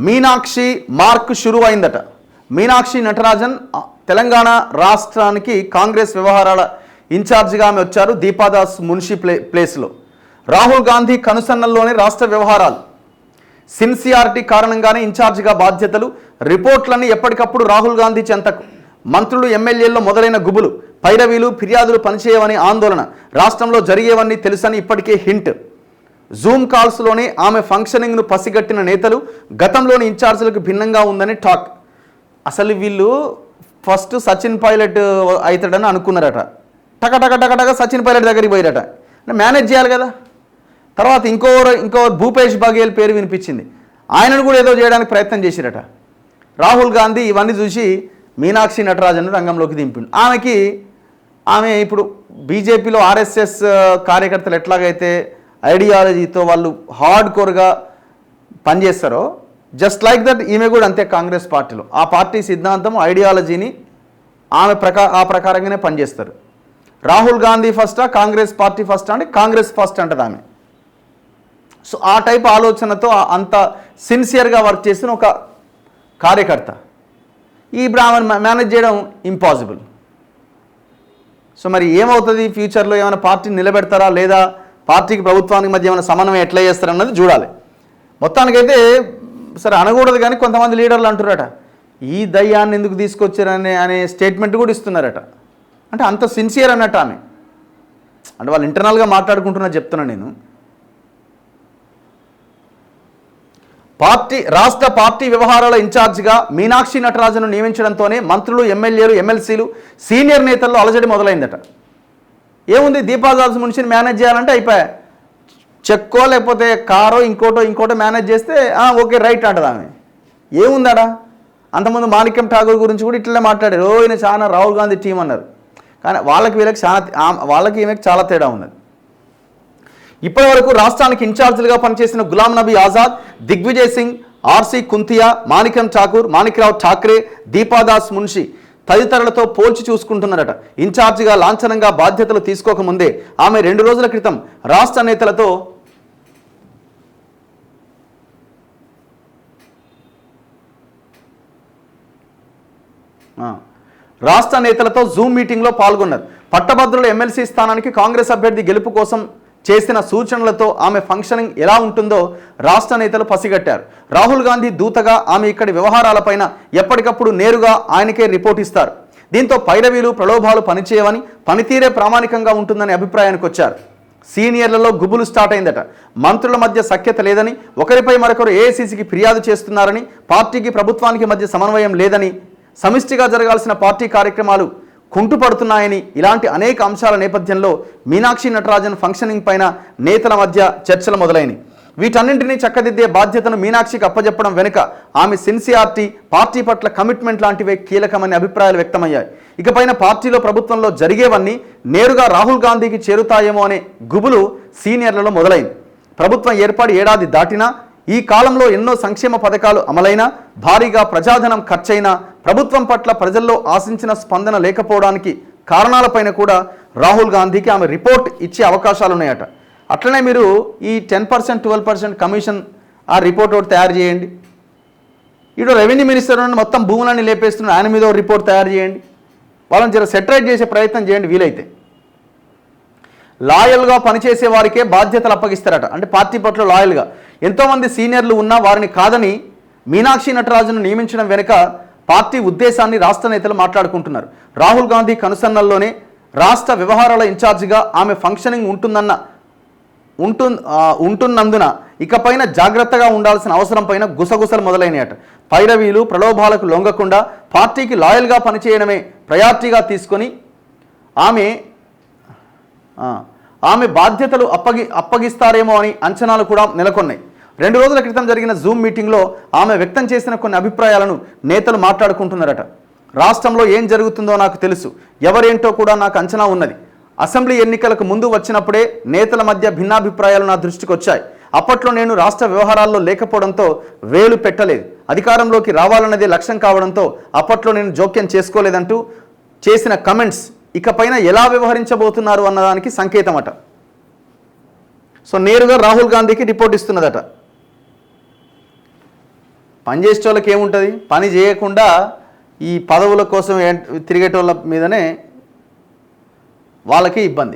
Meenakshi mark షురువైందట. Meenakshi Natarajan Telangana రాష్ట్రానికి కాంగ్రెస్ వ్యవహారాల ఇన్ఛార్జిగా ఆమె వచ్చారు. దీపాదాస్ మున్షి ప్లేస్లో. రాహుల్ గాంధీ కనుసన్నల్లోనే రాష్ట్ర వ్యవహారాలు. సిన్సియారిటీ కారణంగానే ఇన్ఛార్జిగా బాధ్యతలు. రిపోర్ట్లన్నీ ఎప్పటికప్పుడు రాహుల్ గాంధీ చెంతకు. మంత్రులు ఎమ్మెల్యేల్లో మొదలైన గుబులు, పైరవీలు, ఫిర్యాదులు పనిచేయవని ఆందోళన. రాష్ట్రంలో జరిగేవన్నీ తెలుసని ఇప్పటికే హింట్. జూమ్ కాల్స్లోనే ఆమె ఫంక్షనింగ్ను పసిగట్టిన నేతలు. గతంలోని ఇన్ఛార్జీలకు భిన్నంగా ఉందని టాక్. అసలు వీళ్ళు ఫస్ట్ సచిన్ పైలట్ అవుతాడని అనుకున్నారట. టక సచిన్ పైలట్ దగ్గరికి పోయారట. మేనేజ్ చేయాలి కదా. తర్వాత ఇంకో భూపేష్ బఘేల్ పేరు వినిపించింది. ఆయనను కూడా ఏదో చేయడానికి ప్రయత్నం చేసిరట. రాహుల్ గాంధీ ఇవన్నీ చూసి మీనాక్షి నటరాజన్ రంగంలోకి దింపిండు. ఆమె ఇప్పుడు బీజేపీలో ఆర్ఎస్ఎస్ కార్యకర్తలు ఎట్లాగైతే ఐడియాలజీతో వాళ్ళు హార్డ్ కోర్గా పనిచేస్తారో, జస్ట్ లైక్ దట్ ఈమె కూడా అంతే. కాంగ్రెస్ పార్టీలో ఆ పార్టీ సిద్ధాంతం, ఐడియాలజీని ఆ ప్రకారంగానే పనిచేస్తారు. రాహుల్ గాంధీ ఫస్టా, కాంగ్రెస్ పార్టీ ఫస్ట్ అంటే కాంగ్రెస్ ఫస్ట్ అంటది ఆమె. సో ఆ టైప్ ఆలోచనతో అంత సిన్సియర్గా వర్క్ చేసిన ఒక కార్యకర్త ఇప్పుడు ఆమెను మేనేజ్ చేయడం ఇంపాసిబుల్. సో మరి ఏమవుతుంది ఫ్యూచర్లో? ఏమైనా పార్టీని నిలబెడతారా లేదా, పార్టీకి ప్రభుత్వానికి మధ్య ఏమైనా సమన్వయం ఎట్లా చేస్తారన్నది చూడాలి. మొత్తానికైతే సరే అనకూడదు, కానీ కొంతమంది లీడర్లు అంటున్నారట ఈ దయ్యాన్ని ఎందుకు తీసుకొచ్చారనే స్టేట్మెంట్ కూడా ఇస్తున్నారట. అంటే అంత సిన్సియర్ అన్నట్టు ఆమె. అంటే వాళ్ళు ఇంటర్నల్గా మాట్లాడుకుంటున్నా చెప్తున్నా నేను. రాష్ట్ర పార్టీ వ్యవహారాల ఇన్ఛార్జిగా మీనాక్షి నటరాజన్ను నియమించడంతోనే మంత్రులు, ఎమ్మెల్యేలు, ఎమ్మెల్సీలు, సీనియర్ నేతల్లో అలజడి మొదలైందట. ఏముంది, దీపాదాస్ మున్షిని మేనేజ్ చేయాలంటే అయిపోయా. చెక్కో లేకపోతే కారో ఇంకోటో మేనేజ్ చేస్తే ఓకే రైట్ అంటది ఆమె. ఏముందాడా? అంతకుముందు మాణిక్యం ఠాగూర్ గురించి కూడా ఇట్లనే మాట్లాడారు. ఈయన చాలా రాహుల్ గాంధీ టీం అన్నారు. కానీ వాళ్ళకి ఈమెకి చాలా తేడా ఉన్నది. ఇప్పటి వరకు రాష్ట్రానికి ఇన్ఛార్జీలుగా పనిచేసిన గులాం నబీ ఆజాద్, దిగ్విజయ్ సింగ్, ఆర్సీ కుంతియా, మాణిక్యం ఠాకూర్, మాణిక్రావు ఠాక్రే, దీపాదాస్ మున్షి తదితరులతో పోల్చి చూసుకుంటున్నారట. ఇన్ఛార్జిగా లాంఛనంగా బాధ్యతలు తీసుకోకముందే ఆమె 2 రోజుల క్రితం రాష్ట్ర నేతలతో జూమ్ మీటింగ్లో పాల్గొన్నారు. పట్టభద్రుల ఎమ్మెల్సీ స్థానానికి కాంగ్రెస్ అభ్యర్థి గెలుపు కోసం చేసిన సూచనలతో ఆమె ఫంక్షనింగ్ ఎలా ఉంటుందో రాష్ట్ర నేతలు పసిగట్టారు. రాహుల్ గాంధీ దూతగా ఆమె ఇక్కడి వ్యవహారాలపైన ఎప్పటికప్పుడు నేరుగా ఆయనకే రిపోర్ట్ ఇస్తారు. దీంతో పైరవీలు, ప్రలోభాలు పనిచేయవని, పనితీరే ప్రామాణికంగా ఉంటుందని అభిప్రాయానికి వచ్చారు. సీనియర్లలో గుబులు స్టార్ట్ అయిందట. మంత్రుల మధ్య సఖ్యత లేదని, ఒకరిపై మరొకరు ఏఐసీసీకి ఫిర్యాదు చేస్తున్నారని, పార్టీకి ప్రభుత్వానికి మధ్య సమన్వయం లేదని, సమిష్టిగా జరగాల్సిన పార్టీ కార్యక్రమాలు కుంటుపడుతున్నాయని, ఇలాంటి అనేక అంశాల నేపథ్యంలో మీనాక్షి నటరాజన్ ఫంక్షనింగ్ పైన నేతల మధ్య చర్చలు మొదలైనవి. వీటన్నింటినీ చక్కదిద్దే బాధ్యతను మీనాక్షికి అప్పజెప్పడం వెనుక ఆమె సిన్సియారిటీ, పార్టీ పట్ల కమిట్మెంట్ లాంటివే కీలకమని అభిప్రాయాలు వ్యక్తమయ్యాయి. ఇకపైన పార్టీలో, ప్రభుత్వంలో జరిగేవన్నీ నేరుగా రాహుల్ గాంధీకి చేరుతాయేమో అనే గుబులు సీనియర్లలో మొదలైంది. ప్రభుత్వం ఏర్పడి ఏడాది దాటినా, ఈ కాలంలో ఎన్నో సంక్షేమ పథకాలు అమలైనా, భారీగా ప్రజాధనం ఖర్చైనా, ప్రభుత్వం పట్ల ప్రజల్లో ఆశించిన స్పందన లేకపోవడానికి కారణాలపైన కూడా రాహుల్ గాంధీకి ఆమె రిపోర్ట్ ఇచ్చే అవకాశాలు ఉన్నాయట. అట్లనే మీరు ఈ 10%, 12% కమిషన్ ఆ రిపోర్ట్ ఒకటి తయారు చేయండి. ఇటు రెవెన్యూ మినిస్టర్ మొత్తం భూములన్నీ లేపేస్తున్న ఆయన మీద రిపోర్ట్ తయారు చేయండి. వాళ్ళని జర సెటరేట్ చేసే ప్రయత్నం చేయండి వీలైతే. లాయల్గా పనిచేసే వారికే బాధ్యతలు అప్పగిస్తారట. అంటే పార్టీ పట్ల లాయల్గా ఎంతోమంది సీనియర్లు ఉన్నా వారిని కాదని మీనాక్షి నటరాజన్ను నియమించడం వెనుక పార్టీ ఉద్దేశాన్ని రాష్ట్ర నేతలు మాట్లాడుకుంటున్నారు. రాహుల్ గాంధీ కనుసన్నల్లోనే రాష్ట్ర వ్యవహారాల ఇన్ఛార్జిగా ఆమె ఫంక్షనింగ్ ఉంటున్నందున ఇకపైన జాగ్రత్తగా ఉండాల్సిన అవసరం పైన గుసగుసలు మొదలైనయట. పైరవీలు, ప్రలోభాలకు లొంగకుండా పార్టీకి లాయల్గా పనిచేయడమే ప్రయారిటీగా తీసుకొని ఆమె బాధ్యతలు అప్పగిస్తారేమో అని అంచనాలు కూడా నెలకొన్నాయి. 2 రోజుల క్రితం జరిగిన జూమ్ మీటింగ్లో ఆమె వ్యక్తం చేసిన కొన్ని అభిప్రాయాలను నేతలు మాట్లాడుకుంటున్నారట. రాష్ట్రంలో ఏం జరుగుతుందో నాకు తెలుసు, ఎవరేంటో కూడా నాకు అంచనా ఉన్నది. అసెంబ్లీ ఎన్నికలకు ముందు వచ్చినప్పుడే నేతల మధ్య భిన్నాభిప్రాయాలు నా దృష్టికి వచ్చాయి. అప్పట్లో నేను రాష్ట్ర వ్యవహారాల్లో లేకపోవడంతో వేలు పెట్టలేదు. అధికారంలోకి రావాలన్నదే లక్ష్యం కావడంతో అప్పట్లో నేను జోక్యం చేసుకోలేదంటూ చేసిన కమెంట్స్ ఇకపైన ఎలా వ్యవహరించబోతున్నారు అన్నదానికి సంకేతమట. సో నేరుగా రాహుల్ గాంధీకి రిపోర్ట్ ఇస్తున్నదట. పని చేసేటోళ్ళకి ఏముంటుంది, పని చేయకుండా ఈ పదవుల కోసం తిరిగేటోళ్ళ మీదనే వాళ్ళకి ఇబ్బంది.